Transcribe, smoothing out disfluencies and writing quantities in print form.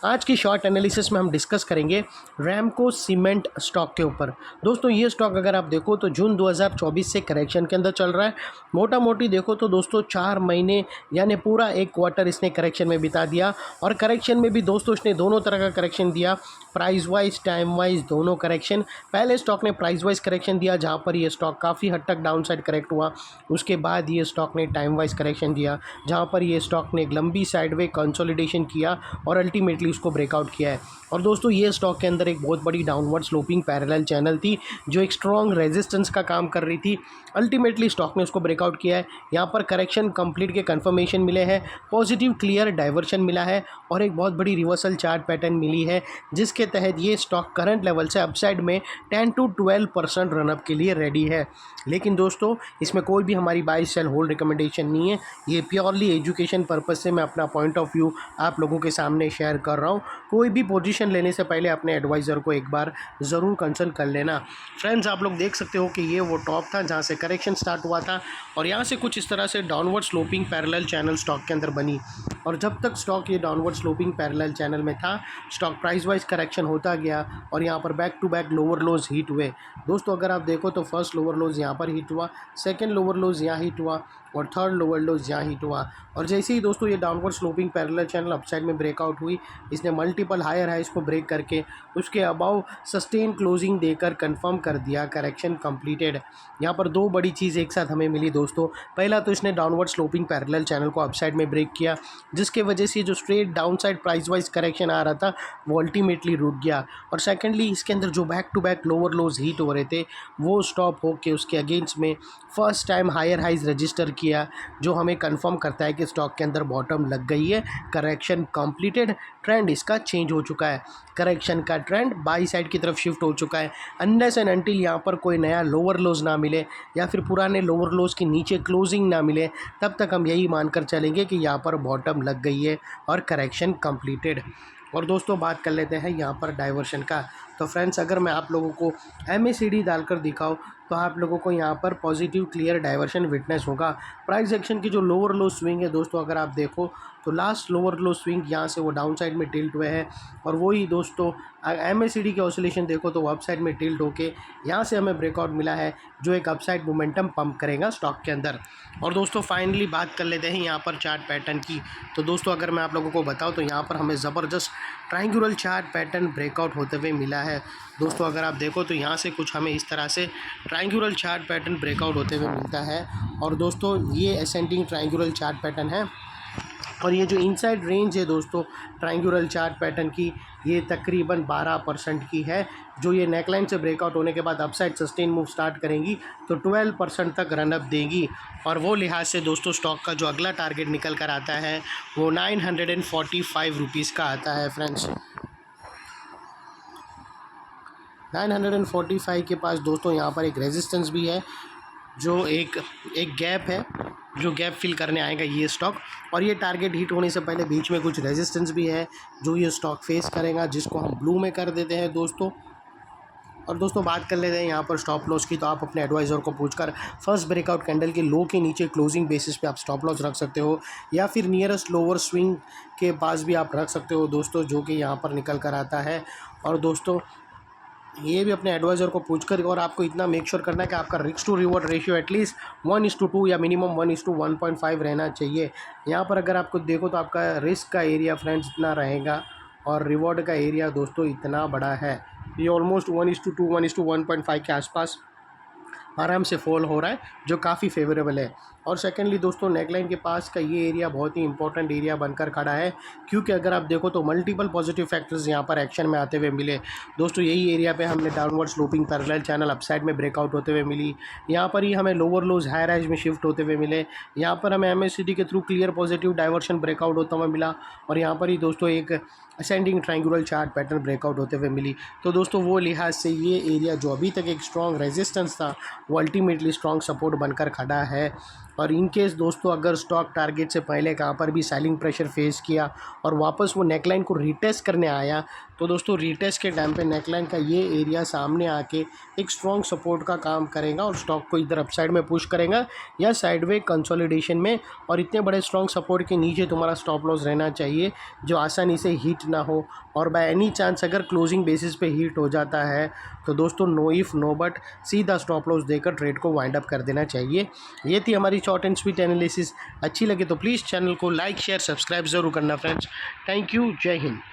आज की short analysis में हम डिस्कस करेंगे रैमको सीमेंट स्टॉक के ऊपर। दोस्तों ये स्टॉक अगर आप देखो तो जून 2024 से करेक्शन के अंदर चल रहा है। मोटा मोटी देखो तो दोस्तों 4 महीने यानी पूरा एक क्वार्टर इसने करेक्शन में बिता दिया। और करेक्शन में भी दोस्तों इसने दोनों तरह का करेक्शन दिया, प्राइस वाइज टाइम वाइज दोनों करेक्शन। पहले स्टॉक ने प्राइस वाइज करेक्शन दिया जहाँ पर ये स्टॉक काफ़ी हद तक डाउन साइड करेक्ट हुआ। उसके बाद ये स्टॉक ने टाइम वाइज करेक्शन दिया जहाँ पर ये स्टॉक ने एक लंबी साइडवे कंसोलिडेशन किया और अल्टीमेटली उसको ब्रेकआउट किया है। और दोस्तों ये स्टॉक के अंदर एक बहुत बड़ी डाउनवर्ड स्लोपिंग पैरेलल चैनल थी जो एक स्ट्रॉन्ग रेजिस्टेंस का काम कर रही थी। अल्टीमेटली स्टॉक ने उसको ब्रेकआउट किया है। यहाँ पर करेक्शन कंप्लीट के कंफर्मेशन मिले हैं, पॉजिटिव क्लियर डाइवर्शन मिला है और एक बहुत बड़ी रिवर्सल चार्ट पैटर्न मिली है जिसके तहत ये स्टॉक करंट लेवल से अपसाइड में 10 to 12% रनअप के लिए रेडी है। लेकिन दोस्तों इसमें कोई भी हमारी बाय सेल होल्ड रिकमेंडेशन नहीं है, ये प्योरली एजुकेशन पर्पज से मैं अपना पॉइंट ऑफ व्यू आप लोगों के सामने शेयर कर रहा हूँ। कोई भी पोजीशन लेने से पहले अपने एडवाइज़र को एक बार ज़रूर कंसल्ट कर लेना। फ्रेंड्स आप लोग देख सकते हो कि ये वो टॉप था जहाँ से करेक्शन स्टार्ट हुआ था और यहाँ से कुछ इस तरह से downward sloping parallel channel stock के अंदर बनी। और जब तक स्टॉक ये डाउनवर्ड स्लोपिंग पैरेलल चैनल में था स्टॉक प्राइस वाइज करेक्शन होता गया और यहाँ पर back to back lower lows hit हुए। दोस्तों अगर आप देखो तो फर्स्ट लोअर लोज यहाँ पर हिट हुआ, सेकंड लोअर लोज यहाँ हिट हुआ और थर्ड लोअर लोज यहाँ हिट हुआ। और जैसे ही दोस्तों ये downward sloping parallel channel upside में ब्रेकआउट हुई, इसने मल्टीपल हायर हाइज को ब्रेक करके उसके अबाउ सस्टेन क्लोजिंग देकर कंफर्म कर दिया करेक्शन कंप्लीटेड। यहाँ पर दो बड़ी चीज़ एक साथ हमें मिली दोस्तों। पहला तो इसने डाउनवर्ड स्लोपिंग पैरेलल चैनल को अपसाइड में ब्रेक किया जिसके वजह से जो straight down side price wise correction आ रहा था वो अल्टीमेटली रुक गया। और सेकेंडली इसके अंदर जो back to back lower lows hit हो रहे थे वो स्टॉप होके उसके अगेंस्ट में first time higher highs register किया जो हमें कंफर्म करता है कि स्टॉक के अंदर बॉटम लग गई है, करेक्शन कंप्लीटेड, ट्रेंड इसका चेंज हो चुका है, करेक्शन का ट्रेंड बाई साइड की तरफ शिफ्ट हो चुका है। अनलेस एंड अनटिल यहाँ पर कोई नया लोअर लोज ना मिले या फिर पुराने लोअर लोज के नीचे क्लोजिंग ना मिले तब तक हम यही मानकर चलेंगे कि यहाँ पर बॉटम लग गई है और करेक्शन कंप्लीटेड। और दोस्तों बात कर लेते हैं यहाँ पर डाइवर्शन का। तो फ्रेंड्स अगर मैं आप लोगों को MACD डालकर दिखाऊँ तो आप लोगों को यहाँ पर पॉजिटिव क्लियर डाइवर्शन विटनेस होगा। प्राइस एक्शन की जो लोअर लो स्विंग है दोस्तों अगर आप देखो तो लास्ट लोअर लो स्विंग यहाँ से वो डाउन साइड में टिल्ट हुए हैं और वही दोस्तों MACD के ऑसिलेशन देखो तो वो अप साइड में टिल्ट होके यहाँ से हमें ब्रेकआउट मिला है जो एक अपसाइड मोमेंटम पंप करेगा स्टॉक के अंदर। और दोस्तों फाइनली बात कर लेते हैं यहाँ पर चार्ट पैटर्न की। तो दोस्तों अगर मैं आप लोगों को बताऊँ तो यहाँ पर हमें ज़बरदस्त ट्रायंगुलर चार्ट पैटर्न ब्रेकआउट होते हुए मिला है। दोस्तों अगर आप देखो तो यहाँ से कुछ हमें इस तरह से ट्रायंगुलर चार्ट पैटर्न ब्रेकआउट होते हुए मिलता है। और दोस्तों ये असेंडिंग ट्रायंगुलर चार्ट पैटर्न है और ये जो इनसाइड रेंज है दोस्तों ट्रायंगुलर चार्ट पैटर्न की ये तकरीबन 12% की है। जो ये नेकलाइन से ब्रेकआउट होने के बाद अपसाइड सस्टेन मूव स्टार्ट करेंगी तो 12% तक रनअप देगी। और वो लिहाज से दोस्तों स्टॉक का जो अगला टारगेट निकल कर आता है वो 945 रुपीज़ का आता है। फ्रेंड्स 945 के पास दोस्तों यहाँ पर एक रेजिस्टेंस भी है जो एक गैप है जो गैप फिल करने आएगा ये स्टॉक। और ये टारगेट हिट होने से पहले बीच में कुछ रेजिस्टेंस भी है जो ये स्टॉक फेस करेगा जिसको हम ब्लू में कर देते हैं दोस्तों। और दोस्तों बात कर लेते हैं यहाँ पर स्टॉप लॉस की। तो आप अपने एडवाइज़र को पूछकर फर्स्ट ब्रेकआउट कैंडल के लो के नीचे क्लोजिंग बेसिस पे आप स्टॉप लॉस रख सकते हो या फिर नियरेस्ट लोअर स्विंग के पास भी आप रख सकते हो दोस्तों जो कि यहाँ पर निकल कर आता है। और दोस्तों ये भी अपने एडवाइज़र को पूछकर, और आपको इतना मेक श्योर करना है कि आपका risk to reward ratio at least 1:2 या मिनिमम 1:1.5 रहना चाहिए। यहाँ पर अगर आपको देखो तो आपका रिस्क का एरिया फ्रेंड्स इतना रहेगा और रिवॉर्ड का एरिया दोस्तों इतना बड़ा है। ये ऑलमोस्ट 1:2 1:1.5 के आसपास आराम से फॉल हो रहा है जो काफ़ी फेवरेबल है। और सेकेंडली दोस्तों नेकलाइन के पास का ये एरिया बहुत ही इंपॉर्टेंट एरिया बनकर खड़ा है क्योंकि अगर आप देखो तो मल्टीपल पॉजिटिव फैक्टर्स यहाँ पर एक्शन में आते हुए मिले। दोस्तों यही एरिया पे हमने downward sloping parallel channel upside में ब्रेकआउट होते हुए मिली, यहाँ पर ही हमें लोअर लोज हायर हाइज में शिफ्ट होते हुए मिले, यहाँ पर हमें MACD के through clear positive diversion breakout होता हुआ मिला और यहाँ पर ही दोस्तों एक ascending triangular chart pattern breakout होते हुए मिली। तो दोस्तों वो लिहाज से ये एरिया जो अभी तक एक स्ट्रॉन्ग रेजिस्टेंस था वो अल्टीमेटली स्ट्रॉन्ग सपोर्ट बनकर खड़ा है। और इन केस दोस्तों अगर स्टॉक टारगेट से पहले कहाँ पर भी सेलिंग प्रेशर फेस किया और वापस वो नेकलाइन को रीटेस्ट करने आया, तो दोस्तों रीटेस्ट के टाइम पे नेकलाइन का ये एरिया सामने आके एक स्ट्रॉन्ग सपोर्ट का काम करेगा और स्टॉक को इधर अपसाइड में पुश करेगा या साइडवे कंसोलिडेशन में। और इतने बड़े स्ट्रॉन्ग सपोर्ट के नीचे तुम्हारा स्टॉप लॉस रहना चाहिए जो आसानी से हिट ना हो। और बाय एनी चांस अगर क्लोजिंग बेसिस पे हिट हो जाता है तो दोस्तों नो इफ़ नो बट सीधा स्टॉप लॉस देकर ट्रेड को वाइंड अप कर देना चाहिए। ये थी हमारी शॉर्ट एंड स्वीट एनालिसिस। अच्छी लगे तो प्लीज़ चैनल को लाइक शेयर सब्सक्राइब ज़रूर करना फ्रेंड्स। थैंक यू, जय हिंद।